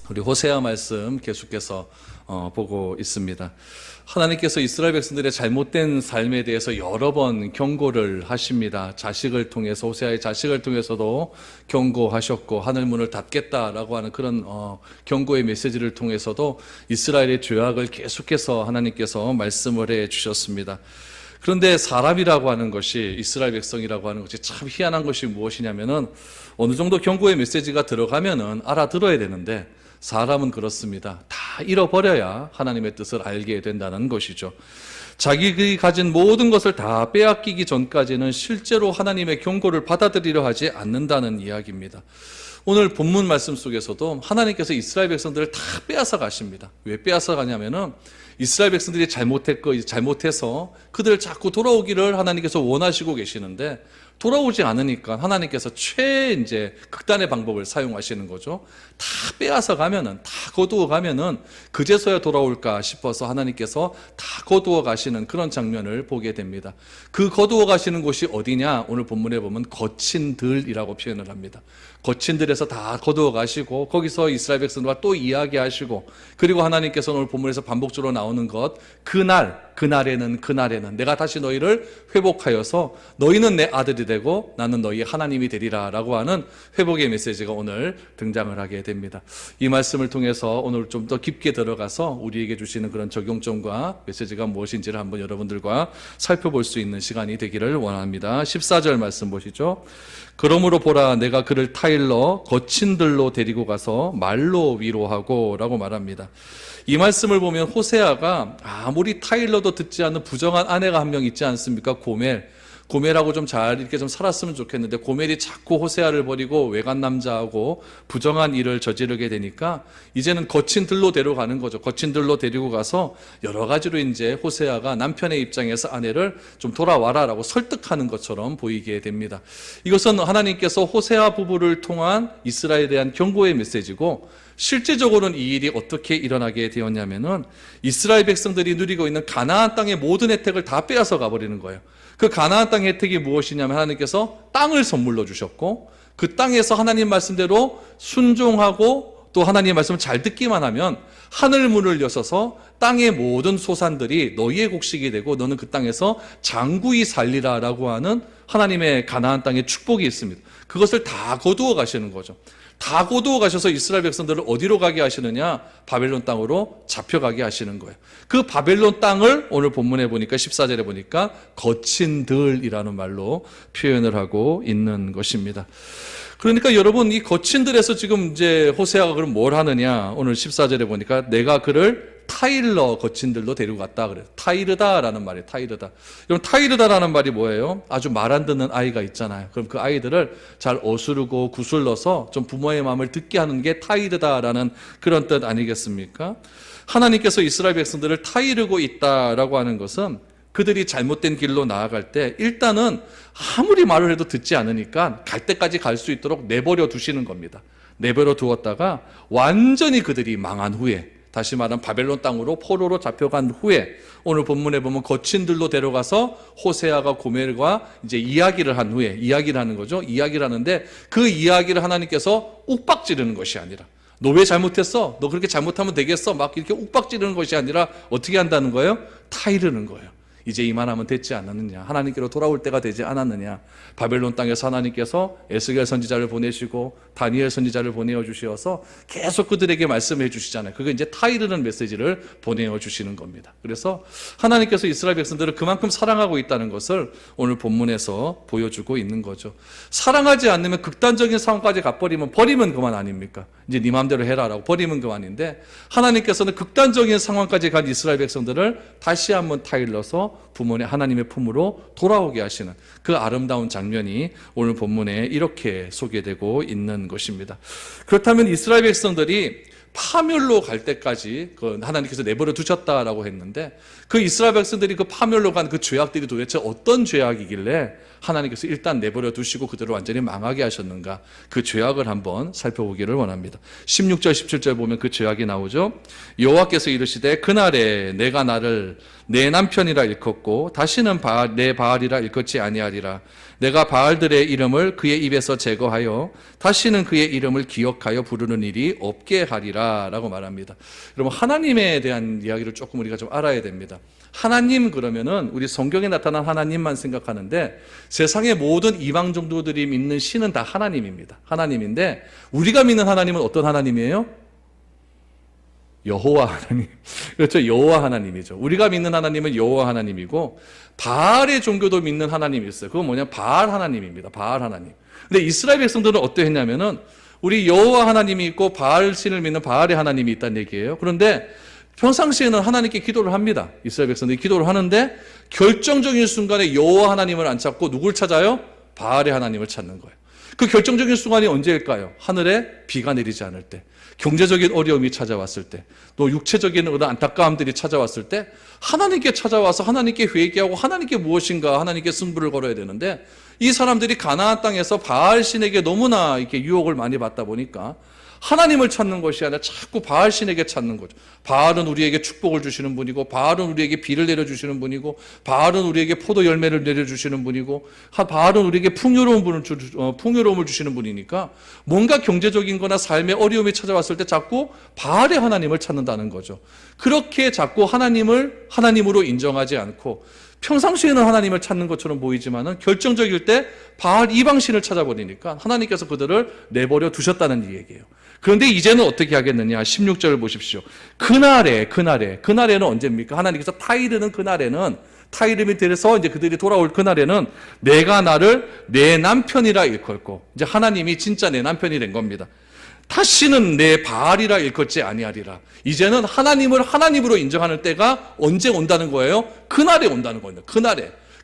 우리 호세아 말씀 계속해서 보고 있습니다. 하나님께서 이스라엘 백성들의 잘못된 삶에 대해서 여러 번 경고를 하십니다. 자식을 통해서, 호세아의 자식을 통해서도 경고하셨고, 하늘 문을 닫겠다라고 하는 그런 경고의 메시지를 통해서도 이스라엘의 죄악을 계속해서 하나님께서 말씀을 해 주셨습니다. 그런데 사람이라고 하는 것이, 이스라엘 백성이라고 하는 것이 참 희한한 것이 무엇이냐면은 어느 정도 경고의 메시지가 들어가면은 알아들어야 되는데, 사람은 그렇습니다. 다 잃어버려야 하나님의 뜻을 알게 된다는 것이죠. 자기가 가진 모든 것을 다 빼앗기기 전까지는 실제로 하나님의 경고를 받아들이려 하지 않는다는 이야기입니다. 오늘 본문 말씀 속에서도 하나님께서 이스라엘 백성들을 다 빼앗아 가십니다. 왜 빼앗아 가냐면은 이스라엘 백성들이 잘못해서 그들을 자꾸 돌아오기를 하나님께서 원하시고 계시는데, 돌아오지 않으니까 하나님께서 극단의 방법을 사용하시는 거죠. 다 빼앗아 가면은, 다 거두어 가면은 그제서야 돌아올까 싶어서 하나님께서 다 거두어 가시는 그런 장면을 보게 됩니다. 그 거두어 가시는 곳이 어디냐? 오늘 본문에 보면 거친 들이라고 표현을 합니다. 거친 들에서 다 거두어 가시고, 거기서 이스라엘 백성들과 또 이야기하시고, 그리고 하나님께서 오늘 본문에서 반복적으로 나오는 것, 그날에는 내가 다시 너희를 회복하여서 너희는 내 아들이 되고 나는 너희의 하나님이 되리라 라고 하는 회복의 메시지가 오늘 등장을 하게 됩니다. 이 말씀을 통해서 오늘 좀 더 깊게 들어가서 우리에게 주시는 그런 적용점과 메시지가 무엇인지를 한번 여러분들과 살펴볼 수 있는 시간이 되기를 원합니다. 14절 말씀 보시죠. 그러므로 보라, 내가 그를 타일러 거친 들로 데리고 가서 말로 위로하고 라고 말합니다. 이 말씀을 보면 호세아가 아무리 타일러도 듣지 않는 부정한 아내가 한 명 있지 않습니까? 고멜하고 좀 잘 이렇게 좀 살았으면 좋겠는데, 고멜이 자꾸 호세아를 버리고 외간 남자하고 부정한 일을 저지르게 되니까 이제는 거친 들로 데려가는 거죠. 거친 들로 데리고 가서 여러 가지로 이제 호세아가 남편의 입장에서 아내를 좀 돌아와라라고 설득하는 것처럼 보이게 됩니다. 이것은 하나님께서 호세아 부부를 통한 이스라엘에 대한 경고의 메시지고, 실제적으로는 이 일이 어떻게 일어나게 되었냐면은 이스라엘 백성들이 누리고 있는 가나안 땅의 모든 혜택을 다 빼앗아 가버리는 거예요. 그 가나안 땅의 혜택이 무엇이냐면 하나님께서 땅을 선물로 주셨고, 그 땅에서 하나님 말씀대로 순종하고 또 하나님의 말씀을 잘 듣기만 하면 하늘 문을 여셔서 땅의 모든 소산들이 너희의 곡식이 되고 너는 그 땅에서 장구히 살리라 라고 하는 하나님의 가나안 땅의 축복이 있습니다. 그것을 다 거두어 가시는 거죠. 다 거두어 가셔서 이스라엘 백성들을 어디로 가게 하시느냐? 바벨론 땅으로 잡혀가게 하시는 거예요. 그 바벨론 땅을 오늘 본문에 보니까 14절에 보니까 거친 들이라는 말로 표현을 하고 있는 것입니다. 그러니까 여러분, 이 거친 들에서 지금 이제 호세아가 그럼 뭘 하느냐? 오늘 14절에 보니까 내가 그를 타일러 거친 들로 데리고 갔다 그래요. 타이르다라는 말이에요. 타이르다. 여러분, 타이르다라는 말이 뭐예요? 아주 말 안 듣는 아이가 있잖아요. 그럼 그 아이들을 잘 어수르고 구슬러서 좀 부모의 마음을 듣게 하는 게 타이르다라는 그런 뜻 아니겠습니까? 하나님께서 이스라엘 백성들을 타이르고 있다라고 하는 것은 그들이 잘못된 길로 나아갈 때 일단은 아무리 말을 해도 듣지 않으니까 갈 때까지 갈 수 있도록 내버려 두시는 겁니다. 내버려 두었다가 완전히 그들이 망한 후에, 다시 말하면 바벨론 땅으로 포로로 잡혀간 후에 오늘 본문에 보면 거친 들로 데려가서 호세아가 고멜과 이제 이야기를 한 후에, 이야기를 하는 거죠. 이야기를 하는데 그 이야기를 하나님께서 욱박지르는 것이 아니라, 너 왜 잘못했어? 너 그렇게 잘못하면 되겠어? 막 이렇게 욱박지르는 것이 아니라 어떻게 한다는 거예요? 타이르는 거예요. 이제 이만하면 됐지 않았느냐? 하나님께로 돌아올 때가 되지 않았느냐? 바벨론 땅에서 하나님께서 에스겔 선지자를 보내시고 다니엘 선지자를 보내어 주셔서 계속 그들에게 말씀해 주시잖아요. 그게 이제 타이르는 메시지를 보내어 주시는 겁니다. 그래서 하나님께서 이스라엘 백성들을 그만큼 사랑하고 있다는 것을 오늘 본문에서 보여주고 있는 거죠. 사랑하지 않으면 극단적인 상황까지 가버리면 버리면 그만 아닙니까? 이제 네 마음대로 해라라고 버리면 그만인데, 하나님께서는 극단적인 상황까지 간 이스라엘 백성들을 다시 한번 타일러서 부모님 하나님의 품으로 돌아오게 하시는 그 아름다운 장면이 오늘 본문에 이렇게 소개되고 있는 것입니다. 그렇다면 이스라엘 백성들이 파멸로 갈 때까지 하나님께서 내버려 두셨다라고 했는데, 그 이스라엘 백성들이 그 파멸로 간 그 죄악들이 도대체 어떤 죄악이길래 하나님께서 일단 내버려 두시고 그들을 완전히 망하게 하셨는가? 그 죄악을 한번 살펴보기를 원합니다. 16절 17절 보면 그 죄악이 나오죠. 여호와께서 이르시되 그날에 내가 나를 내 남편이라 일컫고 다시는 내 바알이라 일컫지 아니하리라. 내가 바알들의 이름을 그의 입에서 제거하여 다시는 그의 이름을 기억하여 부르는 일이 없게 하리라 라고 말합니다. 여러분, 하나님에 대한 이야기를 조금 우리가 좀 알아야 됩니다. 하나님 그러면은 우리 성경에 나타난 하나님만 생각하는데 세상의 모든 이방 종교들이 믿는 신은 다 하나님입니다. 하나님인데 우리가 믿는 하나님은 어떤 하나님이에요? 여호와 하나님. 그렇죠. 여호와 하나님이죠. 우리가 믿는 하나님은 여호와 하나님이고 바알의 종교도 믿는 하나님이 있어요. 그건 뭐냐? 바알 하나님입니다. 바알 하나님. 근데 이스라엘 백성들은 어떠했냐면은 우리 여호와 하나님이 있고 바알 신을 믿는 바알의 하나님이 있다는 얘기예요. 그런데 평상시에는 하나님께 기도를 합니다. 이스라엘 백성들이 기도를 하는데 결정적인 순간에 여호와 하나님을 안 찾고 누굴 찾아요? 바알의 하나님을 찾는 거예요. 그 결정적인 순간이 언제일까요? 하늘에 비가 내리지 않을 때, 경제적인 어려움이 찾아왔을 때, 또 육체적인 그런 안타까움들이 찾아왔을 때 하나님께 찾아와서 하나님께 회개하고 하나님께 무엇인가 하나님께 승부를 걸어야 되는데 이 사람들이 가나안 땅에서 바알 신에게 너무나 이렇게 유혹을 많이 받다 보니까 하나님을 찾는 것이 아니라 자꾸 바알 신에게 찾는 거죠. 바알은 우리에게 축복을 주시는 분이고 바알은 우리에게 비를 내려주시는 분이고 바알은 우리에게 포도 열매를 내려주시는 분이고 바알은 우리에게 풍요로움을 주시는 분이니까 뭔가 경제적인 거나 삶의 어려움이 찾아왔을 때 자꾸 바알의 하나님을 찾는다는 거죠. 그렇게 자꾸 하나님을 하나님으로 인정하지 않고 평상시에는 하나님을 찾는 것처럼 보이지만은 결정적일 때 바알 이방신을 찾아버리니까 하나님께서 그들을 내버려 두셨다는 얘기예요. 그런데 이제는 어떻게 하겠느냐? 16절을 보십시오. 그날에는 언제입니까? 하나님께서 타이르는 그날에는 타이름이 돼서 이제 그들이 돌아올 그날에는 내가 나를 내 남편이라 일컬고 이제 하나님이 진짜 내 남편이 된 겁니다. 다시는 내 바알이라 일컫지 아니하리라. 이제는 하나님을 하나님으로 인정하는 때가 언제 온다는 거예요? 그날에 온다는 거예요.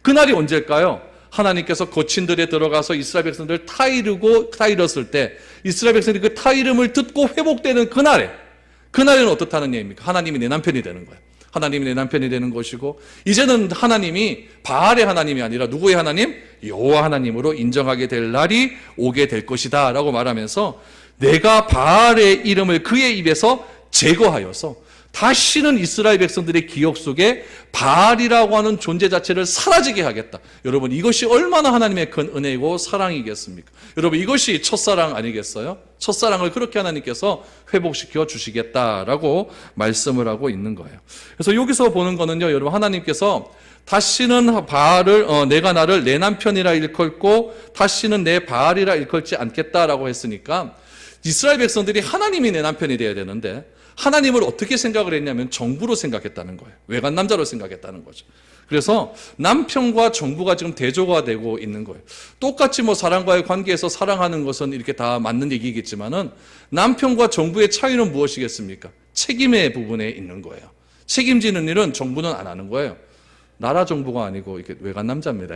그날이 언제일까요? 하나님께서 거친들에 들어가서 이스라엘 백성들을 타이르었을 때 이스라엘 백성들이 그 타이름을 듣고 회복되는 그날에는 어떻다는 얘기입니까? 하나님이 내 남편이 되는 거예요. 하나님이 내 남편이 되는 것이고 이제는 하나님이 바알의 하나님이 아니라 누구의 하나님? 여호와 하나님으로 인정하게 될 날이 오게 될 것이다 라고 말하면서 내가 바알의 이름을 그의 입에서 제거하여서 다시는 이스라엘 백성들의 기억 속에 바알이라고 하는 존재 자체를 사라지게 하겠다. 여러분, 이것이 얼마나 하나님의 큰 은혜이고 사랑이겠습니까? 여러분, 이것이 첫사랑 아니겠어요? 첫사랑을 그렇게 하나님께서 회복시켜 주시겠다라고 말씀을 하고 있는 거예요. 그래서 여기서 보는 거는요, 여러분, 하나님께서 다시는 내가 나를 내 남편이라 일컬고 다시는 내 바알이라 일컬지 않겠다라고 했으니까 이스라엘 백성들이 하나님이 내 남편이 되어야 되는데 하나님을 어떻게 생각을 했냐면 정부로 생각했다는 거예요. 외간 남자로 생각했다는 거죠. 그래서 남편과 정부가 지금 대조가 되고 있는 거예요. 똑같이 사랑과의 관계에서 사랑하는 것은 이렇게 다 맞는 얘기겠지만은 남편과 정부의 차이는 무엇이겠습니까? 책임의 부분에 있는 거예요. 책임지는 일은 정부는 안 하는 거예요. 나라 정부가 아니고 이렇게 외간 남자입니다.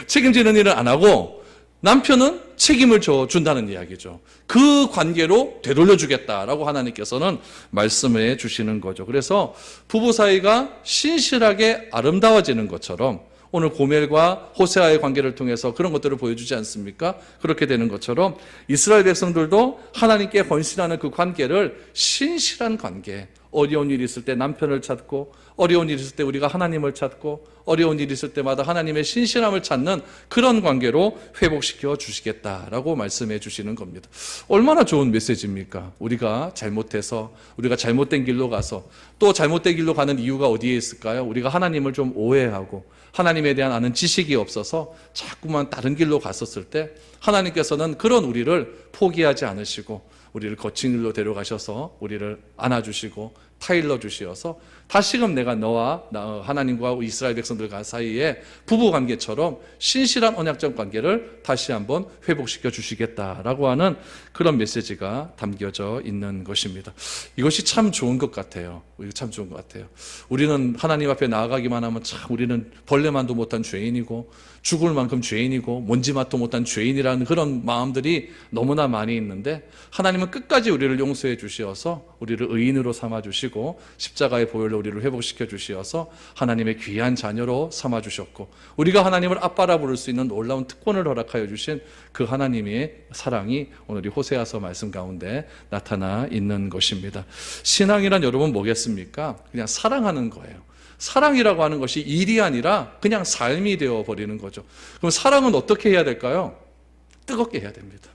책임지는 일은 안 하고 남편은 책임을 준다는 이야기죠. 그 관계로 되돌려주겠다라고 하나님께서는 말씀해 주시는 거죠. 그래서 부부 사이가 신실하게 아름다워지는 것처럼 오늘 고멜과 호세아의 관계를 통해서 그런 것들을 보여주지 않습니까? 그렇게 되는 것처럼 이스라엘 백성들도 하나님께 헌신하는 그 관계를 신실한 관계, 어려운 일이 있을 때 남편을 찾고 어려운 일이 있을 때 우리가 하나님을 찾고 어려운 일이 있을 때마다 하나님의 신실함을 찾는 그런 관계로 회복시켜 주시겠다라고 말씀해 주시는 겁니다. 얼마나 좋은 메시지입니까? 우리가 잘못해서 우리가 잘못된 길로 가서 또 잘못된 길로 가는 이유가 어디에 있을까요? 우리가 하나님을 좀 오해하고 하나님에 대한 아는 지식이 없어서 자꾸만 다른 길로 갔었을 때 하나님께서는 그런 우리를 포기하지 않으시고 우리를 거친 길로 데려가셔서 우리를 안아주시고 타일러 주시어서 다시금 내가 너와 하나님과 이스라엘 백성들 사이에 부부관계처럼 신실한 언약적 관계를 다시 한번 회복시켜 주시겠다라고 하는 그런 메시지가 담겨져 있는 것입니다. 이것이 참 좋은 것 같아요. 참 좋은 것 같아요. 우리는 하나님 앞에 나아가기만 하면 참 우리는 벌레만도 못한 죄인이고 죽을 만큼 죄인이고 먼지맛도 못한 죄인이라는 그런 마음들이 너무나 많이 있는데 하나님은 끝까지 우리를 용서해 주시어서 우리를 의인으로 삼아 주시고 주시고 십자가의 보혈로 우리를 회복시켜 주시어서 하나님의 귀한 자녀로 삼아 주셨고 우리가 하나님을 아빠라 부를 수 있는 놀라운 특권을 허락하여 주신 그 하나님의 사랑이 오늘 이 호세아서 말씀 가운데 나타나 있는 것입니다. 신앙이란 여러분 뭐겠습니까? 그냥 사랑하는 거예요. 사랑이라고 하는 것이 일이 아니라 그냥 삶이 되어버리는 거죠. 그럼 사랑은 어떻게 해야 될까요? 뜨겁게 해야 됩니다.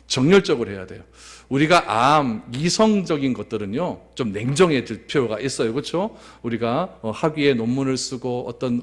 정열적으로 해야 돼요. 우리가 이성적인 것들은요, 좀 냉정해질 필요가 있어요. 그렇죠? 우리가 학위에 논문을 쓰고 어떤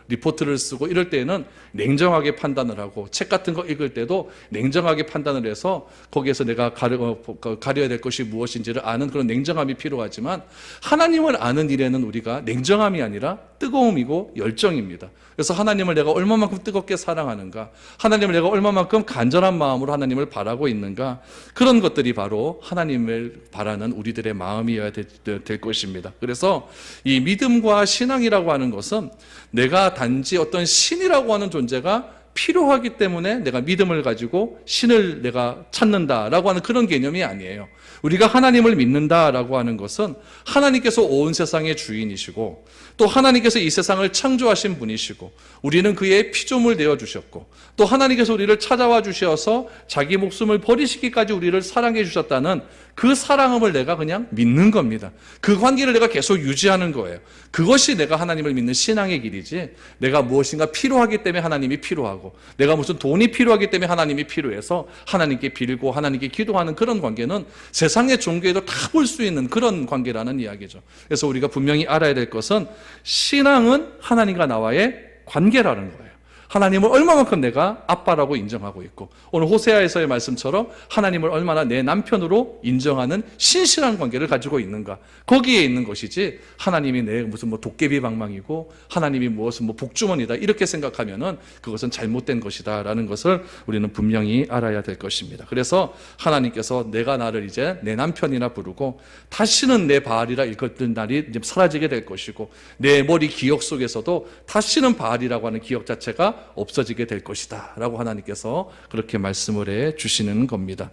리포트를 쓰고 이럴 때는 냉정하게 판단을 하고 책 같은 거 읽을 때도 냉정하게 판단을 해서 거기에서 내가 가려야 될 것이 무엇인지를 아는 그런 냉정함이 필요하지만 하나님을 아는 일에는 우리가 냉정함이 아니라 뜨거움이고 열정입니다. 그래서 하나님을 내가 얼마만큼 뜨겁게 사랑하는가, 하나님을 내가 얼마만큼 간절한 마음으로 하나님을 바라고 있는가, 그런 것들이 바로 하나님을 바라는 우리들의 마음이어야 될 것입니다. 그래서 이 믿음과 신앙이라고 하는 것은 내가 단지 어떤 신이라고 하는 존재가 필요하기 때문에 내가 믿음을 가지고 신을 내가 찾는다라고 하는 그런 개념이 아니에요. 우리가 하나님을 믿는다라고 하는 것은 하나님께서 온 세상의 주인이시고 또 하나님께서 이 세상을 창조하신 분이시고 우리는 그의 피조물 되어주셨고 또 하나님께서 우리를 찾아와 주셔서 자기 목숨을 버리시기까지 우리를 사랑해 주셨다는 그 사랑함을 내가 그냥 믿는 겁니다. 그 관계를 내가 계속 유지하는 거예요. 그것이 내가 하나님을 믿는 신앙의 길이지, 내가 무엇인가 필요하기 때문에 하나님이 필요하고 내가 무슨 돈이 필요하기 때문에 하나님이 필요해서 하나님께 빌고 하나님께 기도하는 그런 관계는 세상의 종교에도 다 볼 수 있는 그런 관계라는 이야기죠. 그래서 우리가 분명히 알아야 될 것은 신앙은 하나님과 나와의 관계라는 거예요. 하나님을 얼마만큼 내가 아빠라고 인정하고 있고 오늘 호세아에서의 말씀처럼 하나님을 얼마나 내 남편으로 인정하는 신실한 관계를 가지고 있는가, 거기에 있는 것이지 하나님이 내 무슨 도깨비 방망이고 하나님이 무엇은 복주머니다 이렇게 생각하면은 그것은 잘못된 것이다 라는 것을 우리는 분명히 알아야 될 것입니다. 그래서 하나님께서 내가 나를 이제 내 남편이나 부르고 다시는 내 바알이라 일컫는 날이 이제 사라지게 될 것이고 내 머리 기억 속에서도 다시는 바알이라고 하는 기억 자체가 없어지게 될 것이다 라고 하나님께서 그렇게 말씀을 해 주시는 겁니다.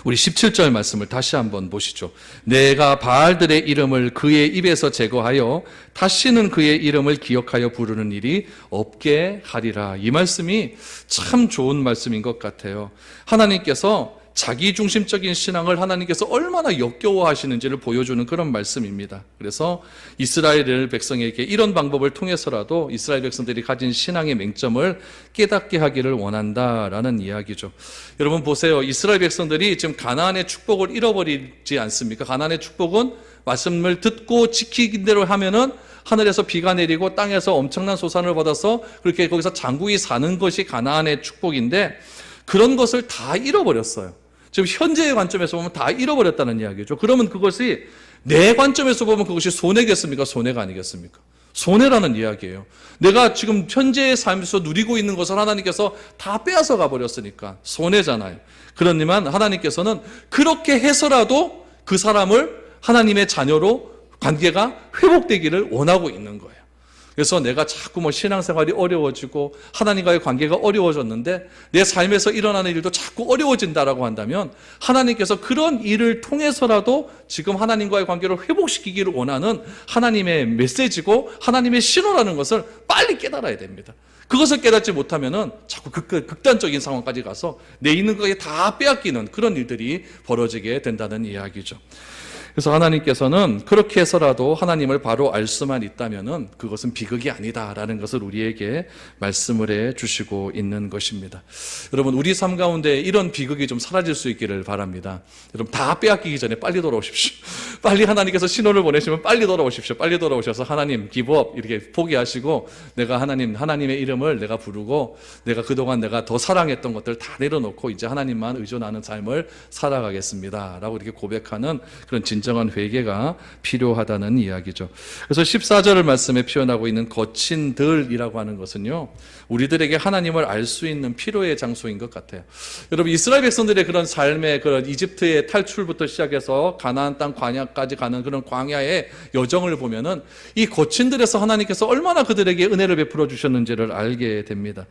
우리 17절 말씀을 다시 한번 보시죠. 내가 바알들의 이름을 그의 입에서 제거하여 다시는 그의 이름을 기억하여 부르는 일이 없게 하리라. 이 말씀이 참 좋은 말씀인 것 같아요. 하나님께서 자기중심적인 신앙을 하나님께서 얼마나 역겨워하시는지를 보여주는 그런 말씀입니다. 그래서 이스라엘 백성에게 이런 방법을 통해서라도 이스라엘 백성들이 가진 신앙의 맹점을 깨닫게 하기를 원한다라는 이야기죠. 여러분 보세요. 이스라엘 백성들이 지금 가나안의 축복을 잃어버리지 않습니까? 가나안의 축복은 말씀을 듣고 지키긴 대로 하면은 하늘에서 비가 내리고 땅에서 엄청난 소산을 받아서 그렇게 거기서 장구히 사는 것이 가나안의 축복인데 그런 것을 다 잃어버렸어요. 지금 현재의 관점에서 보면 다 잃어버렸다는 이야기죠. 그러면 그것이 내 관점에서 보면 그것이 손해겠습니까? 손해가 아니겠습니까? 손해라는 이야기예요. 내가 지금 현재의 삶에서 누리고 있는 것을 하나님께서 다 빼앗아 가버렸으니까 손해잖아요. 그러니만 하나님께서는 그렇게 해서라도 그 사람을 하나님의 자녀로 관계가 회복되기를 원하고 있는 거예요. 그래서 내가 자꾸 신앙생활이 어려워지고 하나님과의 관계가 어려워졌는데 내 삶에서 일어나는 일도 자꾸 어려워진다라고 한다면 하나님께서 그런 일을 통해서라도 지금 하나님과의 관계를 회복시키기를 원하는 하나님의 메시지고 하나님의 신호라는 것을 빨리 깨달아야 됩니다. 그것을 깨닫지 못하면은 자꾸 극단적인 상황까지 가서 내 있는 것에 다 빼앗기는 그런 일들이 벌어지게 된다는 이야기죠. 그래서 하나님께서는 그렇게 해서라도 하나님을 바로 알 수만 있다면은 그것은 비극이 아니다라는 것을 우리에게 말씀을 해 주시고 있는 것입니다. 여러분 우리 삶 가운데 이런 비극이 좀 사라질 수 있기를 바랍니다. 여러분 다 빼앗기기 전에 빨리 돌아오십시오. 빨리 하나님께서 신호를 보내시면 빨리 돌아오십시오. 빨리 돌아오셔서 하나님 기브업 이렇게 포기하시고 내가 하나님의 이름을 내가 부르고 내가 그동안 내가 더 사랑했던 것들 다 내려놓고 이제 하나님만 의존하는 삶을 살아가겠습니다 라고 이렇게 고백하는 그런 진정한 회개가 필요하다는 이야기죠. 그래서 14절 말씀에 표현하고 있는 거친 들이라고 하는 것은요, 우리들에게 하나님을 알 수 있는 필요의 장소인 것 같아요. 여러분 이스라엘 백성들의 그런 삶의 그런 이집트의 탈출부터 시작해서 가나안 땅 광야까지 가는 그런 광야의 여정을 보면은 이 거친들에서 하나님께서 얼마나 그들에게 은혜를 베풀어 주셨는지를 알게 됩니다.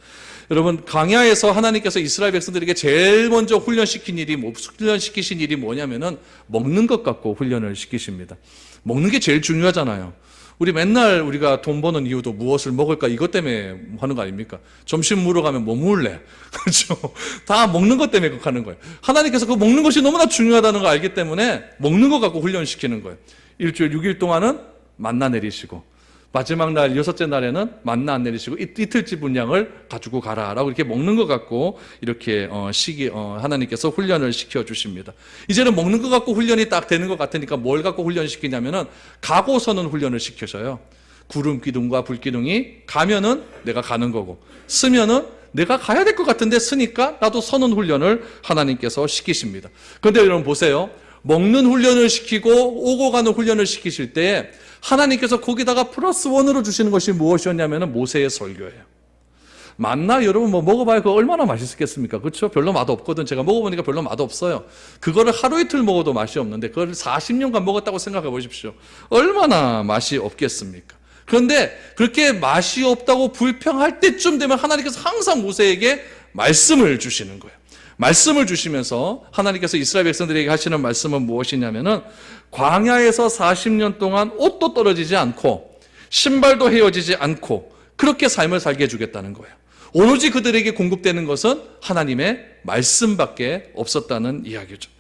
여러분, 광야에서 하나님께서 이스라엘 백성들에게 제일 먼저 훈련시키신 일이 뭐냐면은 먹는 것 갖고 훈련을 시키십니다. 먹는 게 제일 중요하잖아요. 우리 맨날 우리가 돈 버는 이유도 무엇을 먹을까 이것 때문에 하는 거 아닙니까? 점심 먹으러 가면 뭐 먹을래? 그렇죠? 다 먹는 것 때문에 그렇게 하는 거예요. 하나님께서 그 먹는 것이 너무나 중요하다는 걸 알기 때문에 먹는 것 갖고 훈련시키는 거예요. 일주일 6일 동안은 만나 내리시고 마지막 날 6째 날에는 만나 안 내리시고 이틀치 분량을 가지고 가라라고 이렇게 먹는 것 갖고 이렇게 하나님께서 훈련을 시켜 주십니다. 이제는 먹는 것 갖고 훈련이 딱 되는 것 같으니까 뭘 갖고 훈련시키냐면은 가고 서는 훈련을 시켜줘요. 구름 기둥과 불 기둥이 가면은 내가 가는 거고 쓰면은 내가 가야 될 것 같은데 쓰니까 나도 서는 훈련을 하나님께서 시키십니다. 그런데 여러분 보세요. 먹는 훈련을 시키고 오고 가는 훈련을 시키실 때 하나님께서 거기다가 플러스 원으로 주시는 것이 무엇이었냐면 모세의 설교예요. 만나 여러분 뭐 먹어봐야 그거 얼마나 맛있겠습니까? 그렇죠? 별로 맛없거든. 제가 먹어보니까 별로 맛없어요. 그거를 하루 이틀 먹어도 맛이 없는데 그걸 40년간 먹었다고 생각해 보십시오. 얼마나 맛이 없겠습니까? 그런데 그렇게 맛이 없다고 불평할 때쯤 되면 하나님께서 항상 모세에게 말씀을 주시는 거예요. 말씀을 주시면서 하나님께서 이스라엘 백성들에게 하시는 말씀은 무엇이냐면은 광야에서 40년 동안 옷도 떨어지지 않고 신발도 헤어지지 않고 그렇게 삶을 살게 해주겠다는 거예요. 오로지 그들에게 공급되는 것은 하나님의 말씀밖에 없었다는 이야기죠.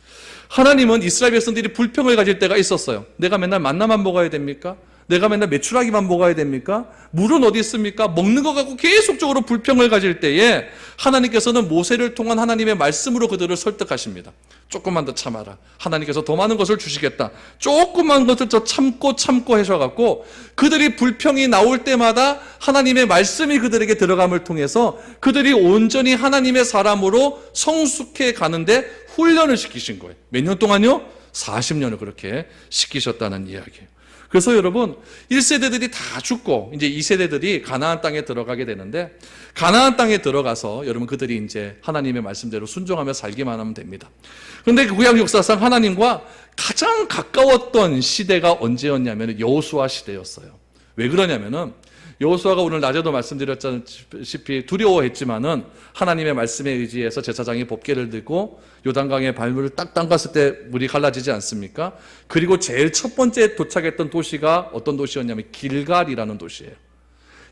하나님은 이스라엘 백성들이 불평을 가질 때가 있었어요. 내가 맨날 만나만 먹어야 됩니까? 내가 맨날 메추라기만 먹어야 됩니까? 물은 어디 있습니까? 먹는 것 갖고 계속적으로 불평을 가질 때에 하나님께서는 모세를 통한 하나님의 말씀으로 그들을 설득하십니다. 조금만 더 참아라. 하나님께서 더 많은 것을 주시겠다. 조금만 것을 더 참고 하셔갖고 그들이 불평이 나올 때마다 하나님의 말씀이 그들에게 들어감을 통해서 그들이 온전히 하나님의 사람으로 성숙해 가는데 훈련을 시키신 거예요. 몇 년 동안요? 40년을 그렇게 시키셨다는 이야기예요. 그래서 여러분 1세대들이 다 죽고 이제 2세대들이 가나안 땅에 들어가게 되는데 가나안 땅에 들어가서 여러분 그들이 이제 하나님의 말씀대로 순종하며 살기만 하면 됩니다. 그런데 구약 역사상 하나님과 가장 가까웠던 시대가 언제였냐면 여호수아 시대였어요. 왜 그러냐면은 여호수아가 오늘 낮에도 말씀드렸다시피 두려워했지만은 하나님의 말씀에 의지해서 제사장이 법궤를 들고 요단강에 발물을 딱 담갔을 때 물이 갈라지지 않습니까? 그리고 제일 첫 번째 도착했던 도시가 어떤 도시였냐면 길갈이라는 도시예요.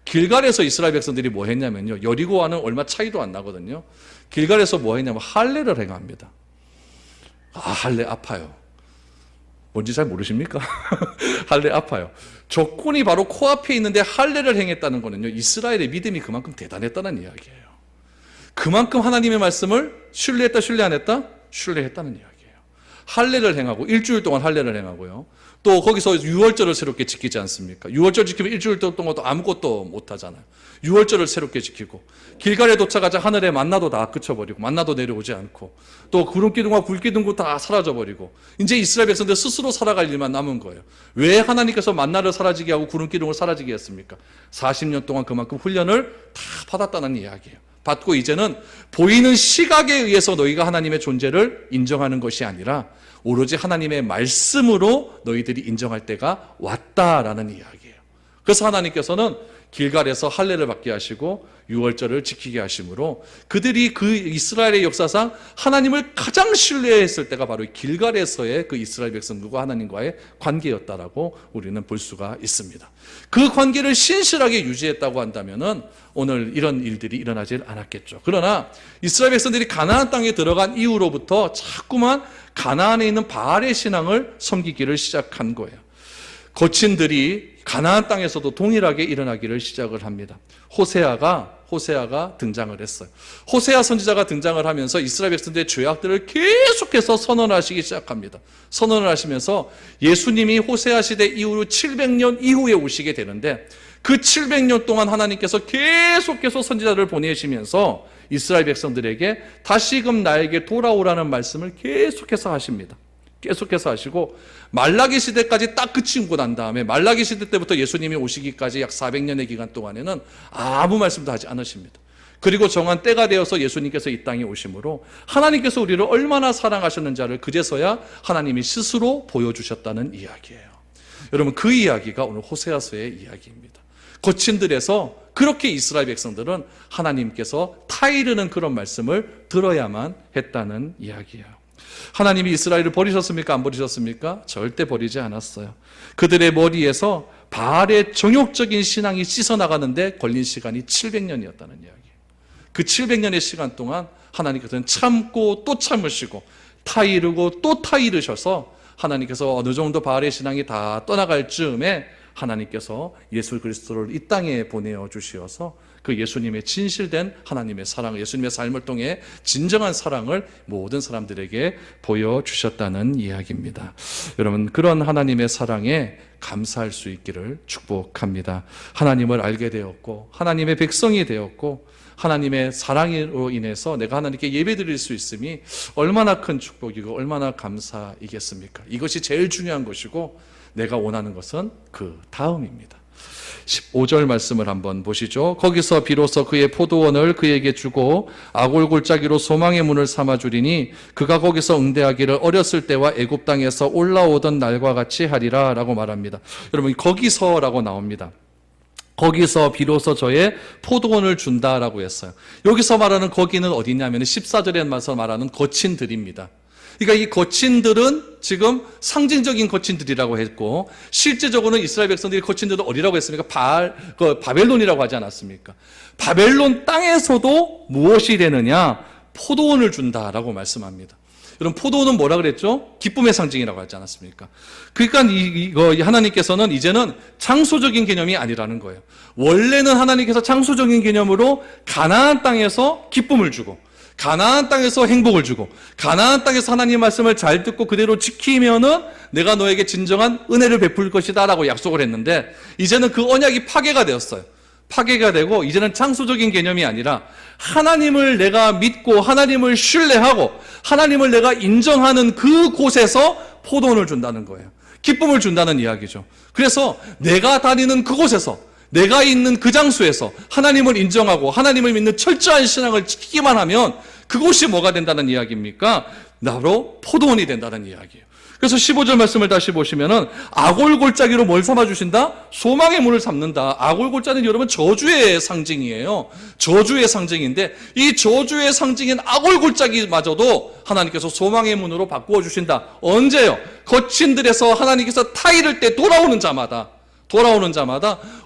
길갈에서 이스라엘 백성들이 뭐 했냐면요. 여리고와는 얼마 차이도 안 나거든요. 길갈에서 뭐 했냐면 할례를 행합니다. 할례 아파요. 뭔지 잘 모르십니까? 할례 아파요. 조건이 바로 코앞에 있는데 할례를 행했다는 거는요. 이스라엘의 믿음이 그만큼 대단했다는 이야기예요. 그만큼 하나님의 말씀을 신뢰했다, 신뢰 안 했다? 신뢰했다는 이야기예요. 할례를 행하고 일주일 동안 할례를 행하고요. 또 거기서 유월절을 새롭게 지키지 않습니까? 유월절 지키면 일주일 동안도 아무것도 못 하잖아요. 유월절을 새롭게 지키고 길갈에 도착하자 하늘에 만나도 다 그쳐버리고 만나도 내려오지 않고 또 구름기둥과 불기둥도 다 사라져버리고 이제 이스라엘 백성들 스스로 살아갈 일만 남은 거예요. 왜 하나님께서 만나를 사라지게 하고 구름기둥을 사라지게 했습니까? 40년 동안 그만큼 훈련을 다 받았다는 이야기예요. 받고 이제는 보이는 시각에 의해서 너희가 하나님의 존재를 인정하는 것이 아니라 오로지 하나님의 말씀으로 너희들이 인정할 때가 왔다라는 이야기예요. 그래서 하나님께서는 길갈에서 할례를 받게 하시고 유월절을 지키게 하심으로 그들이 그 이스라엘의 역사상 하나님을 가장 신뢰했을 때가 바로 길갈에서의 그 이스라엘 백성들과 하나님과의 관계였다라고 우리는 볼 수가 있습니다. 그 관계를 신실하게 유지했다고 한다면은 오늘 이런 일들이 일어나질 않았겠죠. 그러나 이스라엘 백성들이 가나안 땅에 들어간 이후로부터 자꾸만 가나안에 있는 바알의 신앙을 섬기기를 시작한 거예요. 거친들이 가나안 땅에서도 동일하게 일어나기를 시작을 합니다. 호세아가 등장을 했어요. 호세아 선지자가 등장을 하면서 이스라엘 백성들의 죄악들을 계속해서 선언하시기 시작합니다. 선언을 하시면서 예수님이 호세아 시대 이후로 700년 이후에 오시게 되는데 그 700년 동안 하나님께서 계속해서 선지자를 보내시면서 이스라엘 백성들에게 다시금 나에게 돌아오라는 말씀을 계속해서 하십니다. 계속해서 하시고 말라기 시대까지 딱 그치고 난 다음에 말라기 시대 때부터 예수님이 오시기까지 약 400년의 기간 동안에는 아무 말씀도 하지 않으십니다. 그리고 정한 때가 되어서 예수님께서 이 땅에 오심으로 하나님께서 우리를 얼마나 사랑하셨는지를 그제서야 하나님이 스스로 보여주셨다는 이야기예요. 여러분, 그 이야기가 오늘 호세아서의 이야기입니다. 거친 들에서 그렇게 이스라엘 백성들은 하나님께서 타이르는 그런 말씀을 들어야만 했다는 이야기예요. 하나님이 이스라엘을 버리셨습니까? 안 버리셨습니까? 절대 버리지 않았어요. 그들의 머리에서 바알의 정욕적인 신앙이 씻어나가는데 걸린 시간이 700년이었다는 이야기예요. 그 700년의 시간 동안 하나님께서는 참고 또 참으시고 타이르고 또 타이르셔서 하나님께서 어느 정도 바알의 신앙이 다 떠나갈 즈음에 하나님께서 예수 그리스도를 이 땅에 보내어 주시어서 그 예수님의 진실된 하나님의 사랑, 예수님의 삶을 통해 진정한 사랑을 모든 사람들에게 보여주셨다는 이야기입니다. 여러분, 그런 하나님의 사랑에 감사할 수 있기를 축복합니다. 하나님을 알게 되었고 하나님의 백성이 되었고 하나님의 사랑으로 인해서 내가 하나님께 예배드릴 수 있음이 얼마나 큰 축복이고 얼마나 감사이겠습니까? 이것이 제일 중요한 것이고 내가 원하는 것은 그 다음입니다. 15절 말씀을 한번 보시죠. 거기서 비로소 그의 포도원을 그에게 주고 아골골짜기로 소망의 문을 삼아 주리니 그가 거기서 응대하기를 어렸을 때와 애굽 땅에서 올라오던 날과 같이 하리라 라고 말합니다. 여러분, 거기서라고 나옵니다. 거기서 비로소 저의 포도원을 준다라고 했어요. 여기서 말하는 거기는 어디냐면 14절에 말하는 거친들입니다. 그러니까 이 거친들은 지금 상징적인 거친들이라고 했고 실제적으로는 이스라엘 백성들이 거친들은 어디라고 했습니까? 바벨론이라고 하지 않았습니까? 바벨론 땅에서도 무엇이 되느냐? 포도원을 준다라고 말씀합니다. 여러분, 포도원은 뭐라 그랬죠? 기쁨의 상징이라고 하지 않았습니까? 그러니까 이거 하나님께서는 이제는 장소적인 개념이 아니라는 거예요. 원래는 하나님께서 장소적인 개념으로 가나안 땅에서 기쁨을 주고 가나안 땅에서 행복을 주고 가나안 땅에서 하나님의 말씀을 잘 듣고 그대로 지키면은 내가 너에게 진정한 은혜를 베풀 것이다 라고 약속을 했는데 이제는 그 언약이 파괴가 되었어요. 파괴가 되고 이제는 장소적인 개념이 아니라 하나님을 내가 믿고 하나님을 신뢰하고 하나님을 내가 인정하는 그 곳에서 포도원을 준다는 거예요. 기쁨을 준다는 이야기죠. 그래서 내가 다니는 그곳에서 내가 있는 그 장소에서 하나님을 인정하고 하나님을 믿는 철저한 신앙을 지키기만 하면 그곳이 뭐가 된다는 이야기입니까? 나로 포도원이 된다는 이야기예요. 그래서 15절 말씀을 다시 보시면은 아골골짜기로 뭘 삼아주신다? 소망의 문을 삼는다. 아골골짜기는 여러분 저주의 상징이에요. 저주의 상징인데 이 저주의 상징인 아골골짜기마저도 하나님께서 소망의 문으로 바꾸어 주신다. 언제요? 거친들에서 하나님께서 타이를 때 돌아오는 자마다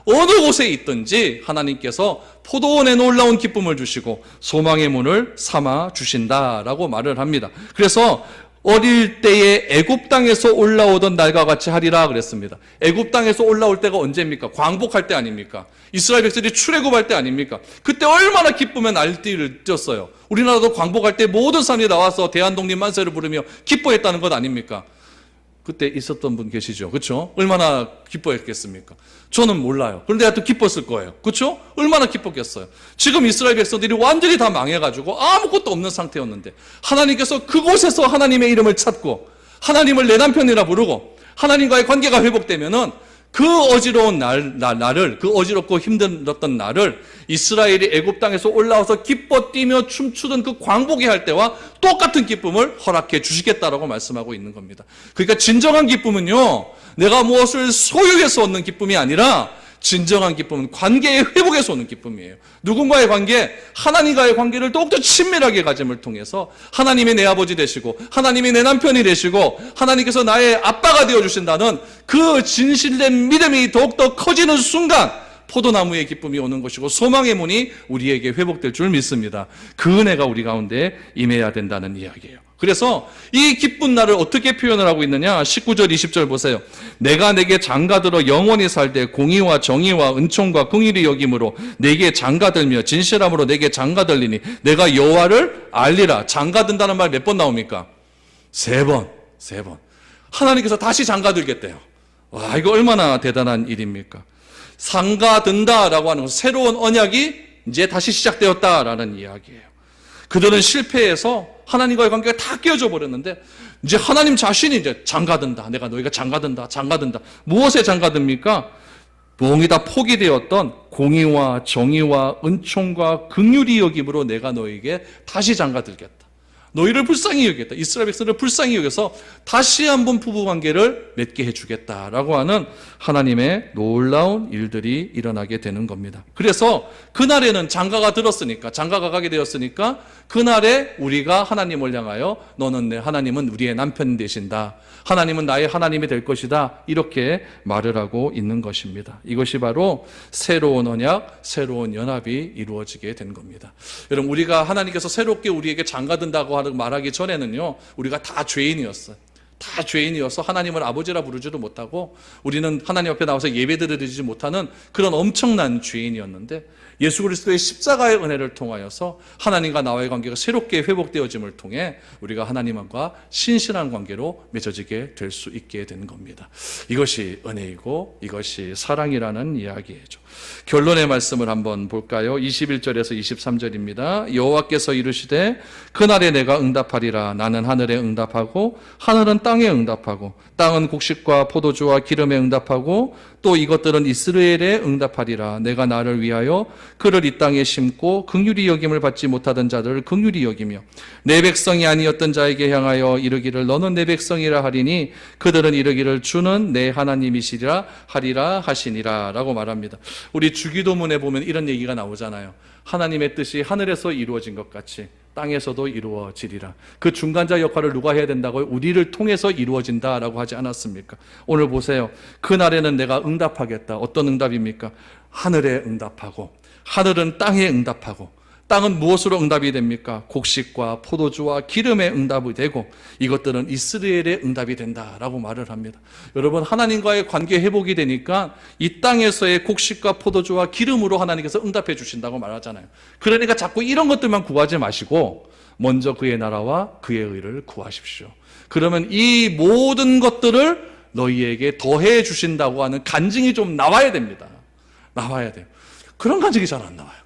어느 곳에 있든지 하나님께서 포도원에 놀라운 기쁨을 주시고 소망의 문을 삼아 주신다라고 말을 합니다. 그래서 어릴 때에 애굽 땅에서 올라오던 날과 같이 하리라 그랬습니다. 애굽 땅에서 올라올 때가 언제입니까? 광복할 때 아닙니까? 이스라엘 백성들이 출애굽할 때 아닙니까? 그때 얼마나 기쁨의 날띠를 띄었어요. 우리나라도 광복할 때 모든 사람이 나와서 대한독립 만세를 부르며 기뻐했다는 것 아닙니까? 그때 있었던 분 계시죠? 그렇죠? 얼마나 기뻐했겠습니까? 저는 몰라요. 그런데 하여튼 기뻤을 거예요. 그렇죠? 얼마나 기뻤겠어요. 지금 이스라엘 백성들이 완전히 다 망해가지고 아무것도 없는 상태였는데 하나님께서 그곳에서 하나님의 이름을 찾고 하나님을 내 남편이라 부르고 하나님과의 관계가 회복되면은 그 어지러운 날을 그 어지럽고 힘들었던 날을 이스라엘이 애굽 땅에서 올라와서 기뻐 뛰며 춤추던 그 광복의 할 때와 똑같은 기쁨을 허락해 주시겠다라고 말씀하고 있는 겁니다. 그러니까 진정한 기쁨은요, 내가 무엇을 소유해서 얻는 기쁨이 아니라 진정한 기쁨은 관계의 회복에서 오는 기쁨이에요. 누군가의 관계, 하나님과의 관계를 더욱더 친밀하게 가짐을 통해서 하나님이 내 아버지 되시고 하나님이 내 남편이 되시고 하나님께서 나의 아빠가 되어주신다는 그 진실된 믿음이 더욱더 커지는 순간 포도나무의 기쁨이 오는 것이고 소망의 문이 우리에게 회복될 줄 믿습니다. 그 은혜가 우리 가운데 임해야 된다는 이야기예요. 그래서 이 기쁜 날을 어떻게 표현을 하고 있느냐? 19절 20절 보세요. 내가 내게 장가들어 영원히 살되 공의와 정의와 은총과 긍휼이 여김으로 내게 장가들며 진실함으로 내게 장가들리니 내가 여호와를 알리라. 장가든다는 말 몇 번 나옵니까? 세 번. 하나님께서 다시 장가들겠대요. 와, 이거 얼마나 대단한 일입니까? 장가든다라고 하는 것은 새로운 언약이 이제 다시 시작되었다라는 이야기예요. 그들은 실패해서 하나님과의 관계가 다 깨어져 버렸는데 이제 하나님 자신이 이제 장가든다. 내가 너희가 장가든다. 무엇에 장가듭니까? 부엉이 다 포기되었던 공의와 정의와 은총과 긍휼히 여김으로 내가 너에게 다시 장가들겠다. 너희를 불쌍히 여기겠다. 이스라엘 백성을 불쌍히 여겨서 다시 한번 부부관계를 맺게 해주겠다라고 하는 하나님의 놀라운 일들이 일어나게 되는 겁니다. 그래서 그날에는 장가가 들었으니까, 장가가 가게 되었으니까 그날에 우리가 하나님을 향하여 너는 하나님은 우리의 남편 되신다. 하나님은 나의 하나님이 될 것이다. 이렇게 말을 하고 있는 것입니다. 이것이 바로 새로운 언약, 새로운 연합이 이루어지게 된 겁니다. 여러분, 우리가 하나님께서 새롭게 우리에게 장가든다고 말하기 전에는요, 우리가 다 죄인이었어요. 다 죄인이어서 하나님을 아버지라 부르지도 못하고 우리는 하나님 앞에 나와서 예배드리지 못하는 그런 엄청난 죄인이었는데, 예수 그리스도의 십자가의 은혜를 통하여서 하나님과 나와의 관계가 새롭게 회복되어짐을 통해 우리가 하나님과 신실한 관계로 맺어지게 될 수 있게 되는 겁니다. 이것이 은혜이고 이것이 사랑이라는 이야기죠. 결론의 말씀을 한번 볼까요? 21절에서 23절입니다. 여호와께서 이르시되 그날에 내가 응답하리라. 나는 하늘에 응답하고 하늘은 땅에 응답하고 땅은 곡식과 포도주와 기름에 응답하고 또 이것들은 이스라엘에 응답하리라. 내가 나를 위하여 그를 이 땅에 심고 긍휼히 여김을 받지 못하던 자들을 긍휼히 여기며 내 백성이 아니었던 자에게 향하여 이르기를 너는 내 백성이라 하리니 그들은 이르기를 주는 내 하나님이시리라 하리라 하시니라 라고 말합니다. 우리 주기도문에 보면 이런 얘기가 나오잖아요. 하나님의 뜻이 하늘에서 이루어진 것 같이 땅에서도 이루어지리라. 그 중간자 역할을 누가 해야 된다고요? 우리를 통해서 이루어진다라고 하지 않았습니까? 오늘 보세요. 그날에는 내가 응답하겠다. 어떤 응답입니까? 하늘에 응답하고 하늘은 땅에 응답하고 땅은 무엇으로 응답이 됩니까? 곡식과 포도주와 기름에 응답이 되고 이것들은 이스라엘의 응답이 된다라고 말을 합니다. 여러분, 하나님과의 관계 회복이 되니까 이 땅에서의 곡식과 포도주와 기름으로 하나님께서 응답해 주신다고 말하잖아요. 그러니까 자꾸 이런 것들만 구하지 마시고 먼저 그의 나라와 그의 의를 구하십시오. 그러면 이 모든 것들을 너희에게 더해 주신다고 하는 간증이 좀 나와야 됩니다. 나와야 돼요. 그런 간증이 잘 안 나와요.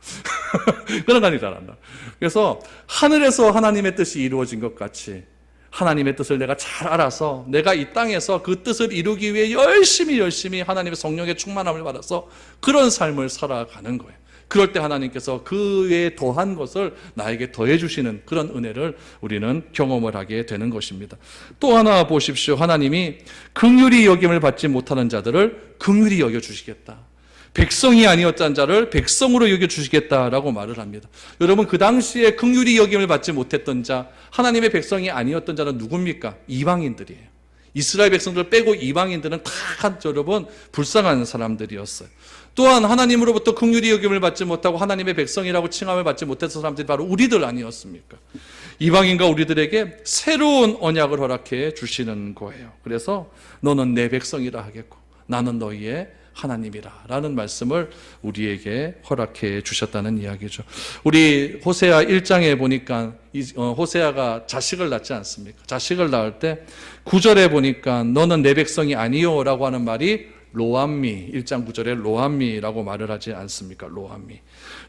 그런 간증이 잘 안 나와요. 그래서 하늘에서 하나님의 뜻이 이루어진 것 같이 하나님의 뜻을 내가 잘 알아서 내가 이 땅에서 그 뜻을 이루기 위해 열심히 하나님의 성령의 충만함을 받아서 그런 삶을 살아가는 거예요. 그럴 때 하나님께서 그에 더한 것을 나에게 더해 주시는 그런 은혜를 우리는 경험을 하게 되는 것입니다. 또 하나 보십시오. 하나님이 긍휼히 여김을 받지 못하는 자들을 긍휼히 여겨 주시겠다. 백성이 아니었던 자를 백성으로 여겨주시겠다라고 말을 합니다. 여러분, 그 당시에 긍휼히 여김을 받지 못했던 자, 하나님의 백성이 아니었던 자는 누굽니까? 이방인들이에요. 이스라엘 백성들 빼고 이방인들은 다 여러분 불쌍한 사람들이었어요. 또한 하나님으로부터 긍휼히 여김을 받지 못하고 하나님의 백성이라고 칭함을 받지 못했던 사람들이 바로 우리들 아니었습니까? 이방인과 우리들에게 새로운 언약을 허락해 주시는 거예요. 그래서 너는 내 백성이라 하겠고 나는 너희의 하나님이라 라는 말씀을 우리에게 허락해 주셨다는 이야기죠. 우리 호세아 1장에 보니까 호세아가 자식을 낳지 않습니까? 자식을 낳을 때 9절에 보니까 너는 내 백성이 아니요 라고 하는 말이 로암미, 1장 9절에 로암미라고 말을 하지 않습니까? 로암미.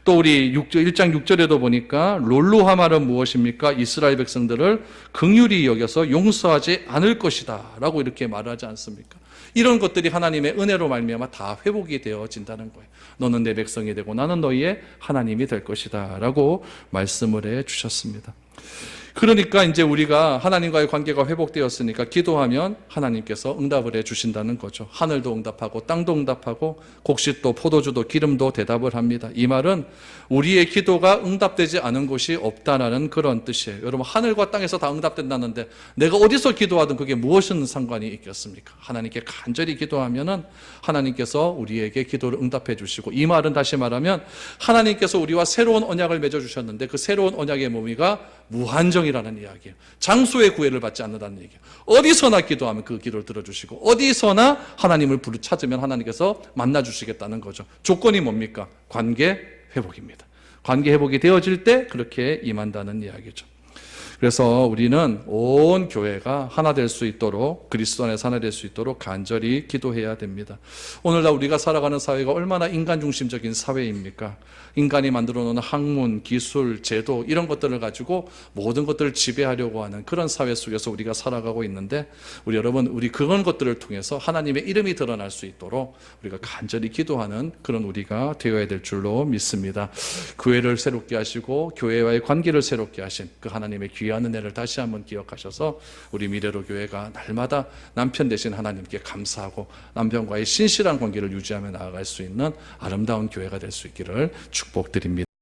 또 우리 1장 6절에도 보니까 롤루하말은 무엇입니까? 이스라엘 백성들을 긍휼히 여겨서 용서하지 않을 것이다 라고 이렇게 말하지 않습니까? 이런 것들이 하나님의 은혜로 말미암아 다 회복이 되어진다는 거예요. 너는 내 백성이 되고 나는 너희의 하나님이 될 것이다 라고 말씀을 해 주셨습니다. 그러니까 이제 우리가 하나님과의 관계가 회복되었으니까 기도하면 하나님께서 응답을 해 주신다는 거죠. 하늘도 응답하고 땅도 응답하고 곡식도 포도주도 기름도 대답을 합니다. 이 말은 우리의 기도가 응답되지 않은 곳이 없다라는 그런 뜻이에요. 여러분, 하늘과 땅에서 다 응답된다는데 내가 어디서 기도하든 그게 무엇은 상관이 있겠습니까? 하나님께 간절히 기도하면은 하나님께서 우리에게 기도를 응답해 주시고, 이 말은 다시 말하면 하나님께서 우리와 새로운 언약을 맺어 주셨는데 그 새로운 언약의 몸이가 무한정이라는 이야기예요. 장소의 구애를 받지 않는다는 얘기예요. 어디서나 기도하면 그 기도를 들어주시고 어디서나 하나님을 찾으면 하나님께서 만나주시겠다는 거죠. 조건이 뭡니까? 관계 회복입니다. 관계 회복이 되어질 때 그렇게 임한다는 이야기죠. 그래서 우리는 온 교회가 하나 될 수 있도록, 그리스도 안에서 하나 될 수 있도록 간절히 기도해야 됩니다. 오늘날 우리가 살아가는 사회가 얼마나 인간 중심적인 사회입니까? 인간이 만들어 놓은 학문, 기술, 제도 이런 것들을 가지고 모든 것들을 지배하려고 하는 그런 사회 속에서 우리가 살아가고 있는데, 우리 여러분, 우리 그런 것들을 통해서 하나님의 이름이 드러날 수 있도록 우리가 간절히 기도하는 그런 우리가 되어야 될 줄로 믿습니다. 교회를 새롭게 하시고 교회와의 관계를 새롭게 하신 그 하나님의 귀한 은혜를 다시 한번 기억하셔서 우리 미래로 교회가 날마다 남편 되신 하나님께 감사하고 남편과의 신실한 관계를 유지하며 나아갈 수 있는 아름다운 교회가 될 수 있기를 축복드립니다.